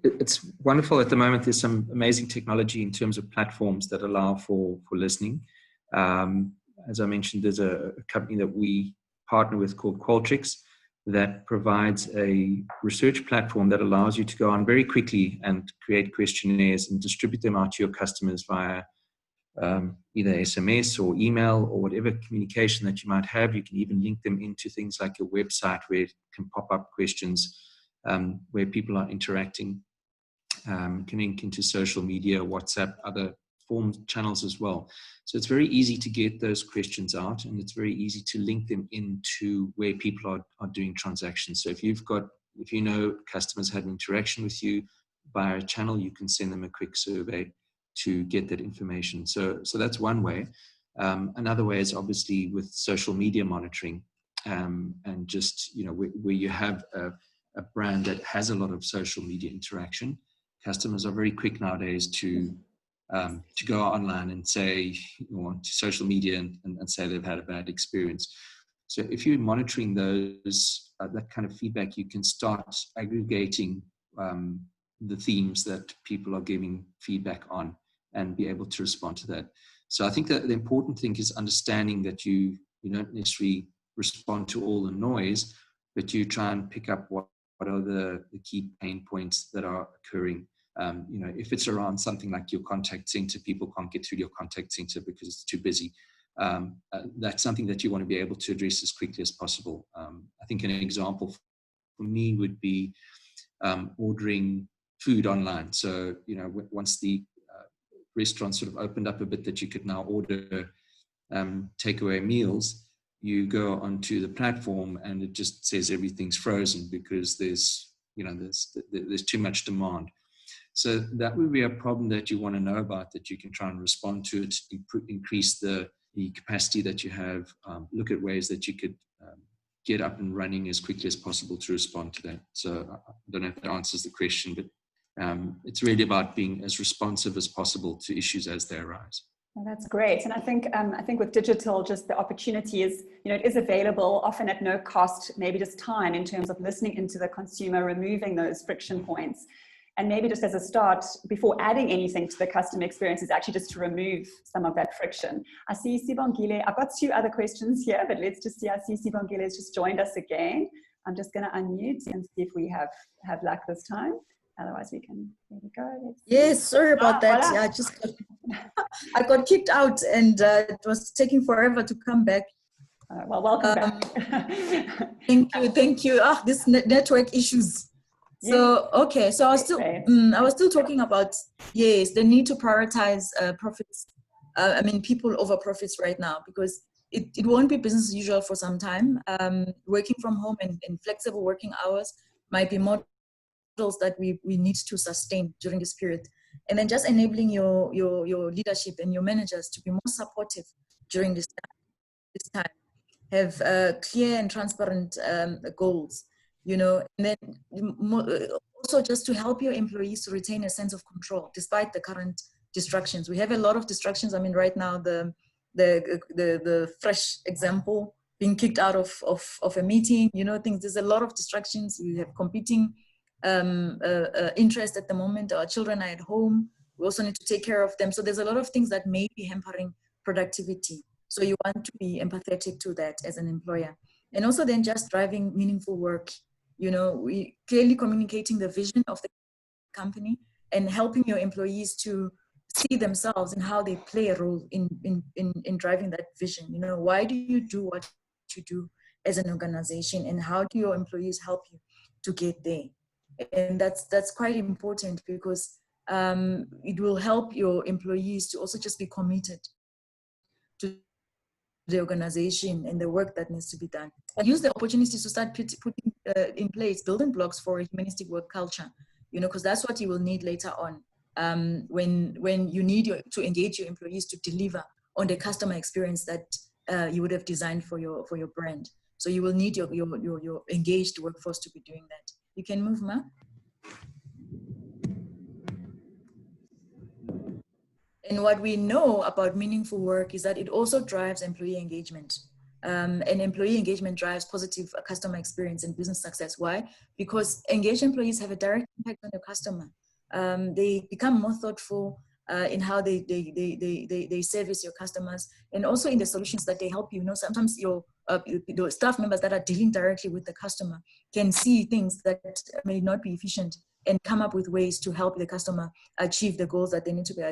it's wonderful at the moment. There's some amazing technology in terms of platforms that allow for listening. As I mentioned, there's a company that we partner with called Qualtrics that provides a research platform that allows you to go on very quickly and create questionnaires and distribute them out to your customers via either SMS or email or whatever communication that you might have. You can even link them into things like your website where it can pop up questions where people are interacting. Can link into social media, WhatsApp, other forms, channels as well. So it's very easy to get those questions out, and it's very easy to link them into where people are doing transactions. So if you know customers had an interaction with you via a channel, you can send them a quick survey to get that information. So that's one way. Another way is obviously with social media monitoring, and just where you have a brand that has a lot of social media interaction. Customers are very quick nowadays to go online and say, to social media and say they've had a bad experience. So if you're monitoring those, that kind of feedback, you can start aggregating the themes that people are giving feedback on and be able to respond to that. So I think that the important thing is understanding that you don't necessarily respond to all the noise, but you try and pick up what are the key pain points that are occurring. If it's around something like your contact center, people can't get through your contact center because it's too busy. That's something that you want to be able to address as quickly as possible. I think an example for me would be ordering food online. So, once the restaurants sort of opened up a bit that you could now order takeaway meals, you go onto the platform and it just says everything's frozen because there's too much demand. So that would be a problem that you want to know about, that you can try and respond to it, increase the capacity that you have, look at ways that you could get up and running as quickly as possible to respond to that. So I don't know if that answers the question, but it's really about being as responsive as possible to issues as they arise. Well, that's great. And I think with digital, just the opportunity is, it is available often at no cost, maybe just time in terms of listening into the consumer, removing those friction points. And maybe just as a start, before adding anything to the customer experience, is actually just to remove some of that friction. I see Sibongile. I've got two other questions here, but let's just see. I see Sibongile has just joined us again. I'm just going to unmute and see if we have luck this time. Otherwise, we can. There we go. Yes, sorry about that. Voilà. Yeah, I got kicked out, and it was taking forever to come back. Well, welcome back. Thank you. This network issues. So okay, so I was still talking about the need to prioritize profits. People over profits right now, because it won't be business as usual for some time. Working from home and flexible working hours might be models that we need to sustain during this period, and then just enabling your leadership and your managers to be more supportive during this time. Have clear and transparent goals. And then also just to help your employees to retain a sense of control despite the current distractions. We have a lot of distractions. Right now the fresh example, being kicked out of a meeting, there's a lot of distractions. We have competing interests at the moment. Our children are at home We also need to take care of them. So there's a lot of things that may be hampering productivity. So you want to be empathetic to that as an employer. And also then just driving meaningful work, we clearly communicating the vision of the company and helping your employees to see themselves and how they play a role in driving that vision. Why do you do what you do as an organization, and how do your employees help you to get there? And that's quite important, because it will help your employees to also just be committed to the organization and the work that needs to be done. And use the opportunities to start putting in place building blocks for a humanistic work culture, because that's what you will need later on, when you need to engage your employees to deliver on the customer experience that you would have designed for your brand. So you will need your engaged workforce to be doing that. You can move, Mark. And what we know about meaningful work is that it also drives employee engagement. And employee engagement drives positive customer experience and business success. Why? Because engaged employees have a direct impact on the customer. They become more thoughtful in how they service your customers, and also in the solutions that they help you. Sometimes your staff members that are dealing directly with the customer can see things that may not be efficient and come up with ways to help the customer achieve the goals that they need to be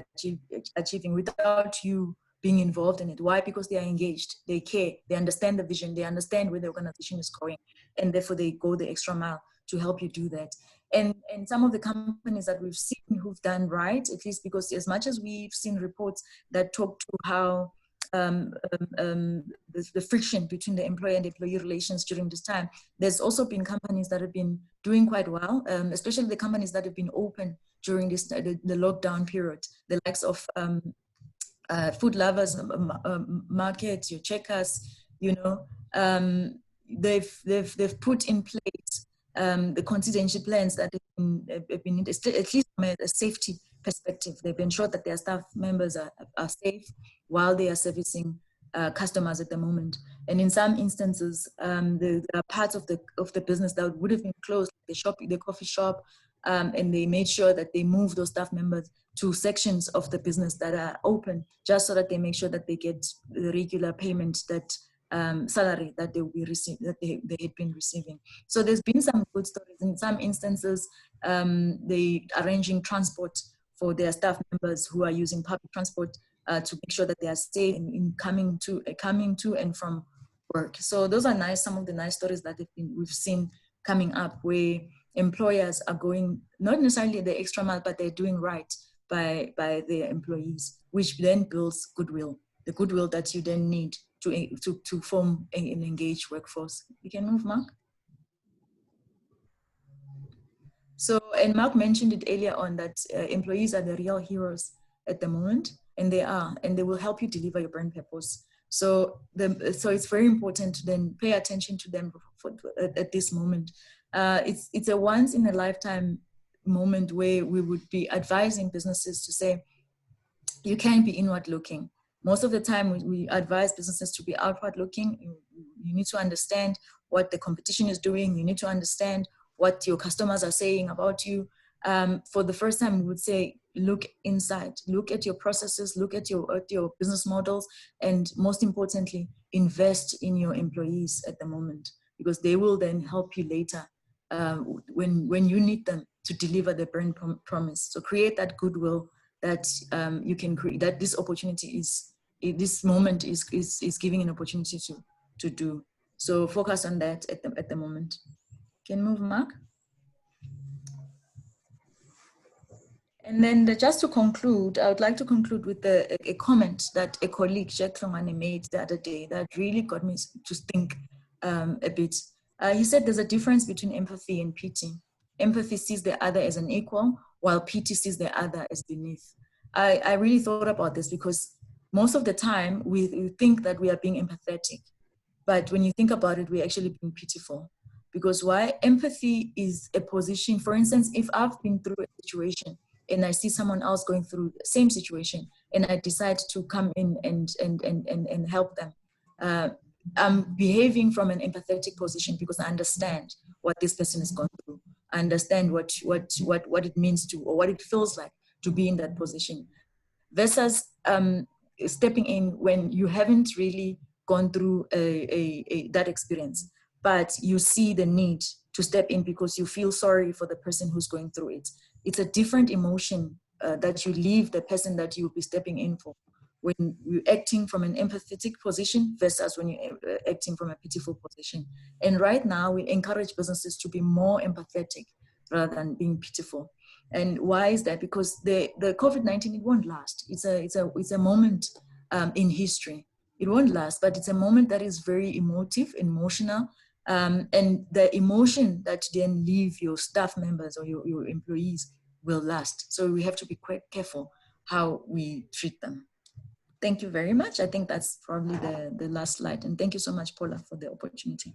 achieving without you being involved in it. Why? Because they are engaged, they care, they understand the vision, they understand where the organization is going, and therefore they go the extra mile to help you do that. And some of the companies that we've seen who've done right, at least because as much as we've seen reports that talk to how the friction between the employer and employee relations during this time, there's also been companies that have been doing quite well, especially the companies that have been open during this the lockdown period, the likes of Food Lovers Market, your Checkers, they've put in place the contingency plans that have been at least from a safety perspective. They've ensured that their staff members are safe while they are servicing customers at the moment. And in some instances, there are parts of the business that would have been closed, the coffee shop, and they made sure that they move those staff members to sections of the business that are open, just so that they make sure that they get the regular payment, that salary that they will be that they had been receiving. So there's been some good stories. In some instances, they arranging transport for their staff members who are using public transport to make sure that they are safe in coming to and from work. So those are some of the nice stories that we've seen coming up, where employers are going not necessarily the extra mile, but they're doing right by their employees, which then builds goodwill, the goodwill that you then need to form an engaged workforce. You can move, Mark. So, and Mark mentioned it earlier on that employees are the real heroes at the moment, and they will help you deliver your brand purpose. So it's very important to then pay attention to them at this moment. It's a once in a lifetime moment where we would be advising businesses to say, you can be inward looking. Most of the time we advise businesses to be outward looking. You need to understand what the competition is doing. You need to understand what your customers are saying about you. For the first time, we would say, look inside, look at your processes, look at your business models, and most importantly, invest in your employees at the moment, because they will then help you later when you need them to deliver the brand promise. So create that goodwill that you can create, that this opportunity this moment is giving an opportunity to do. So focus on that at the moment. Can move, Mark? And then just to conclude, I would like to conclude with a comment that a colleague, Jack Tlongwane, made the other day that really got me to think a bit. He said there's a difference between empathy and pity. Empathy sees the other as an equal, while pity sees the other as beneath. I really thought about this because most of the time we think that we are being empathetic, but when you think about it, we're actually being pitiful. Because why? Empathy is a position. For instance, if I've been through a situation and I see someone else going through the same situation and I decide to come in and help them, I'm behaving from an empathetic position because I understand what this person has gone through. I understand what it means to, or what it feels like to be in that position, versus stepping in when you haven't really gone through that experience, but you see the need to step in because you feel sorry for the person who's going through it. It's a different emotion that you leave the person that you'll be stepping in for when you're acting from an empathetic position versus when you're acting from a pitiful position. And right now, we encourage businesses to be more empathetic rather than being pitiful. And why is that? Because the COVID-19, it won't last. It's a moment in history. It won't last, but it's a moment that is very emotional. And the emotion that then leave your staff members or your employees will last. So we have to be quite careful how we treat them. Thank you very much. I think that's probably the last slide. And thank you so much, Paula, for the opportunity.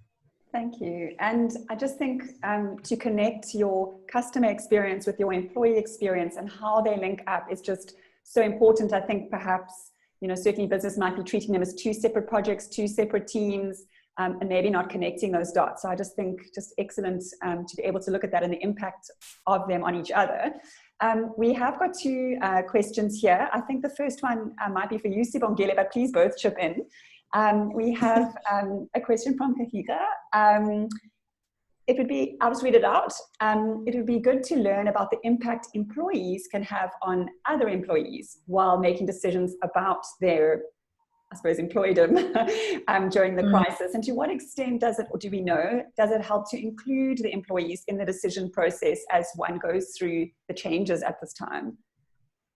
Thank you. And I just think to connect your customer experience with your employee experience and how they link up is just so important. I think perhaps, certainly business might be treating them as two separate projects, two separate teams, and maybe not connecting those dots. So I just think just excellent to be able to look at that and the impact of them on each other. We have got two questions here. I think the first one might be for you, Sibongile, but please both chip in. We have a question from Kahika. I'll just read it out. It would be good to learn about the impact employees can have on other employees while making decisions about their, I suppose, employeedom during the crisis. And to what extent does it help to include the employees in the decision process as one goes through the changes at this time?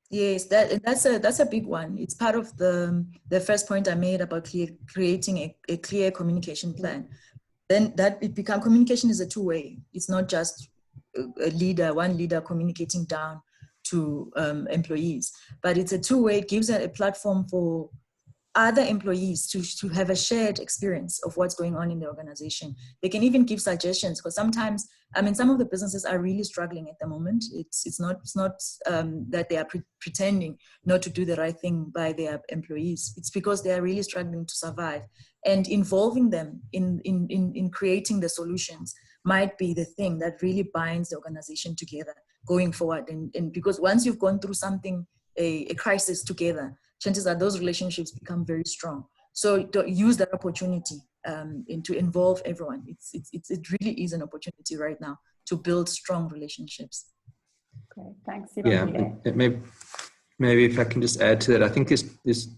Yes, that's a big one. It's part of the first point I made about creating a clear communication plan. Then communication is a two-way. It's not just one leader communicating down to employees, but it's a two-way. It gives a platform for other employees to have a shared experience of what's going on in the organization. They can even give suggestions, because sometimes, some of the businesses are really struggling at the moment. It's not that they are pretending not to do the right thing by their employees. It's because they are really struggling to survive, and involving them in creating the solutions might be the thing that really binds the organization together going forward. And because once you've gone through something, a crisis together, chances are those relationships become very strong. So to use that opportunity and to involve everyone. It really is an opportunity right now to build strong relationships. Great, thanks. Yeah, maybe if I can just add to that, I think there's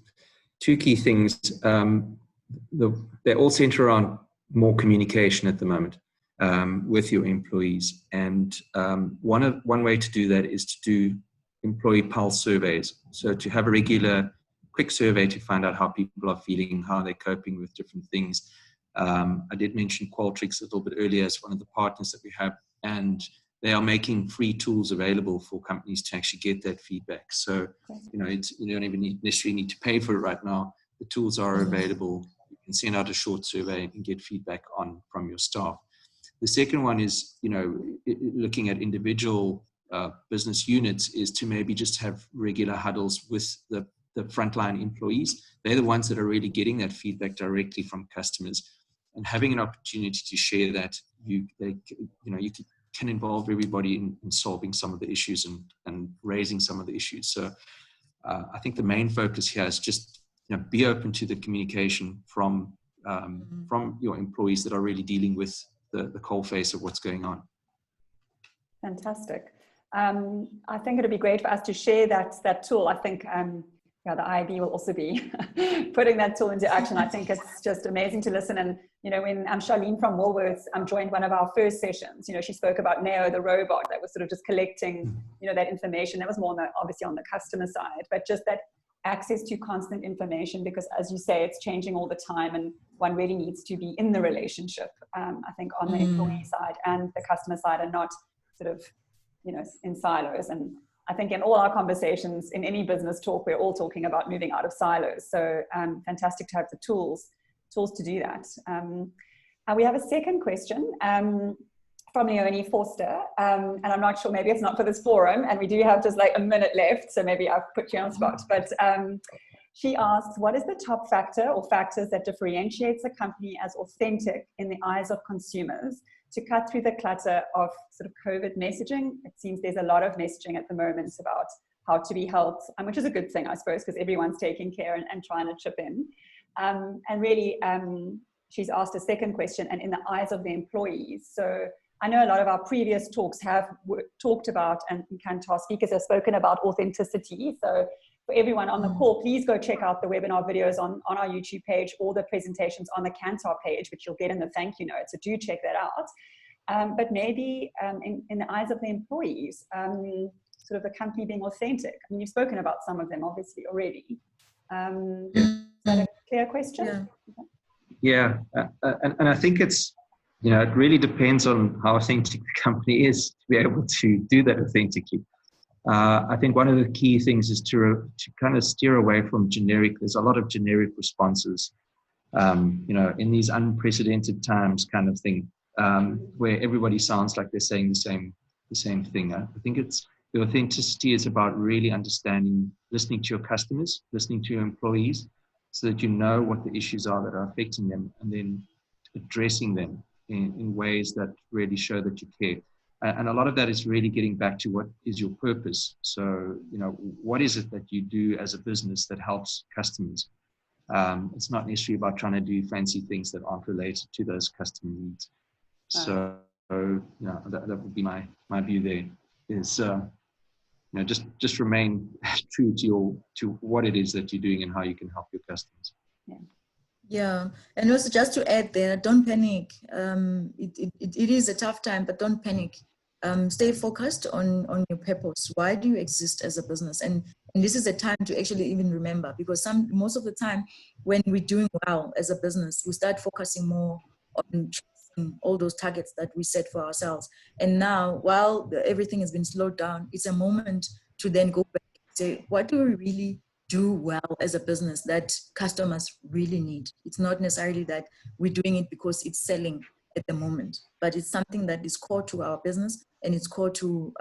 two key things. They all center around more communication at the moment with your employees. And one way to do that is to do employee pulse surveys. So to have a regular quick survey to find out how people are feeling, how they're coping with different things. I did mention Qualtrics a little bit earlier as one of the partners that we have, and they are making free tools available for companies to actually get that feedback. So, you don't even necessarily need to pay for it right now. The tools are available. You can send out a short survey and get feedback from your staff. The second one is, looking at individual business units, is to maybe just have regular huddles with the frontline employees. They're the ones that are really getting that feedback directly from customers, and having an opportunity to share that, you can involve everybody in solving some of the issues and raising some of the issues. So I think the main focus here is just be open to the communication from your employees that are really dealing with the coalface of what's going on. Fantastic. I think it'd be great for us to share that tool. I think the IAB will also be putting that tool into action. I think it's just amazing to listen. And when Charlene from Woolworths joined one of our first sessions, she spoke about Neo, the robot that was sort of just collecting that information. That was more obviously on the customer side, but just that access to constant information, because as you say, it's changing all the time, and one really needs to be in the relationship, I think, on the employee side and the customer side, and not sort of in silos. And I think in all our conversations in any business talk, we're all talking about moving out of silos. So fantastic to have the tools to do that. We have a second question from Leonie Forster, and I'm not sure, maybe it's not for this forum, and we do have just like a minute left, so maybe I've put you on the spot, but she asks, what is the top factor or factors that differentiates a company as authentic in the eyes of consumers to cut through the clutter of sort of COVID messaging? It seems there's a lot of messaging at the moment about how to be helped, which is a good thing, I suppose, because everyone's taking care and trying to chip in. And really, she's asked a second question, and in the eyes of the employees. So I know a lot of our previous talks have talked about, and Kantar speakers have spoken about authenticity. So for everyone on the call, please go check out the webinar videos on our YouTube page, or the presentations on the Kantar page, which you'll get in the thank you note. So do check that out. But maybe in the eyes of the employees, sort of the company being authentic. I mean, you've spoken about some of them obviously already. Is that a clear question? Yeah, and I think it's, you know, it really depends on how authentic the company is to be able to do that authentically. I think one of the key things is to kind of steer away from generic. There's a lot of generic responses, you know, in these unprecedented times kind of thing, where everybody sounds like they're saying the same thing. I think it's, the authenticity is about really understanding, listening to your customers, listening to your employees, so that you know what the issues are that are affecting them, and then addressing them in ways that really show that you care. And a lot of that is really getting back to what is your purpose. So, you know, what is it that you do as a business that helps customers? It's not necessarily about trying to do fancy things that aren't related to those customer needs. So, you know, that would be my view there, is, you know, just remain true to what it is that you're doing and how you can help your customers. Yeah, and also just to add there, don't panic. It is a tough time, but don't panic. Stay focused on your purpose. Why do you exist as a business? And this is a time to actually even remember, because most of the time when we're doing well as a business, we start focusing more on all those targets that we set for ourselves. And now, while everything has been slowed down, it's a moment to then go back and say, what do we really do well as a business that customers really need? It's not necessarily that we're doing it because it's selling at the moment, but it's something that is core to our business, and it's core to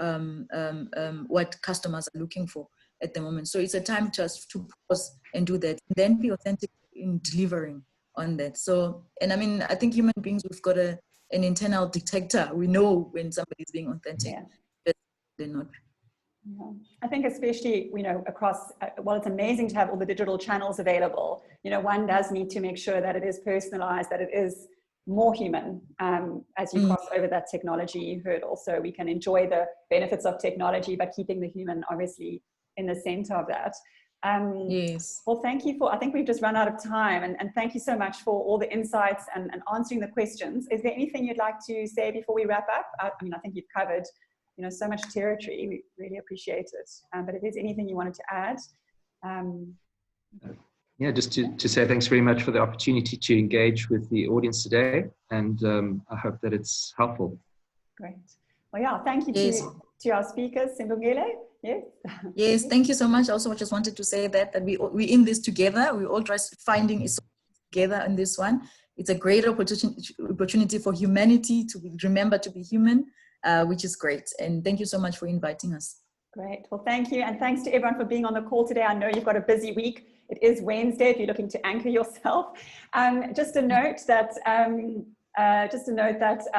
what customers are looking for at the moment. So it's a time just to pause and do that, and then be authentic in delivering on that. So, and I mean, I think human beings, we've got an internal detector. We know when somebody's being authentic, but they're not. Yeah. I think especially, you know, across, while it's amazing to have all the digital channels available, you know, one does need to make sure that it is personalized, that it is more human. As you cross over that technology hurdle, so we can enjoy the benefits of technology, but keeping the human obviously in the center of that. Yes. Well, thank you for, I think we've just run out of time, and thank you so much for all the insights and answering the questions. Is there anything you'd like to say before we wrap up? I mean, I think you've covered, you know, so much territory. We really appreciate it. But if there's anything you wanted to add. Yeah, just to say thanks very much for the opportunity to engage with the audience today, and I hope that it's helpful. Great. Well, yeah, thank you to our speakers, Sibongile. Yes. Yes, thank you so much. Also, I just wanted to say that we're in this together. We all try finding it together in this one. It's a great opportunity for humanity to remember to be human, which is great. And thank you so much for inviting us. Great. Well, thank you. And thanks to everyone for being on the call today. I know you've got a busy week. It is Wednesday if you're looking to anchor yourself. Just a note that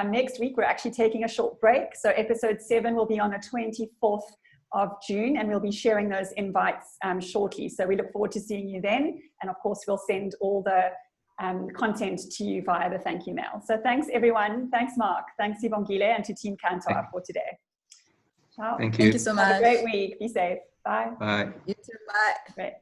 next week we're actually taking a short break. So episode 7 will be on the 24th of June, and we'll be sharing those invites shortly. So we look forward to seeing you then. And of course, we'll send all the content to you via the thank you mail. So thanks everyone. Thanks Mark. Thanks Sibongile, and to Team Kantar for today. Ciao. Thank you. Thank you so much. Have a great week. Be safe. Bye. Bye. You too. Bye. Great.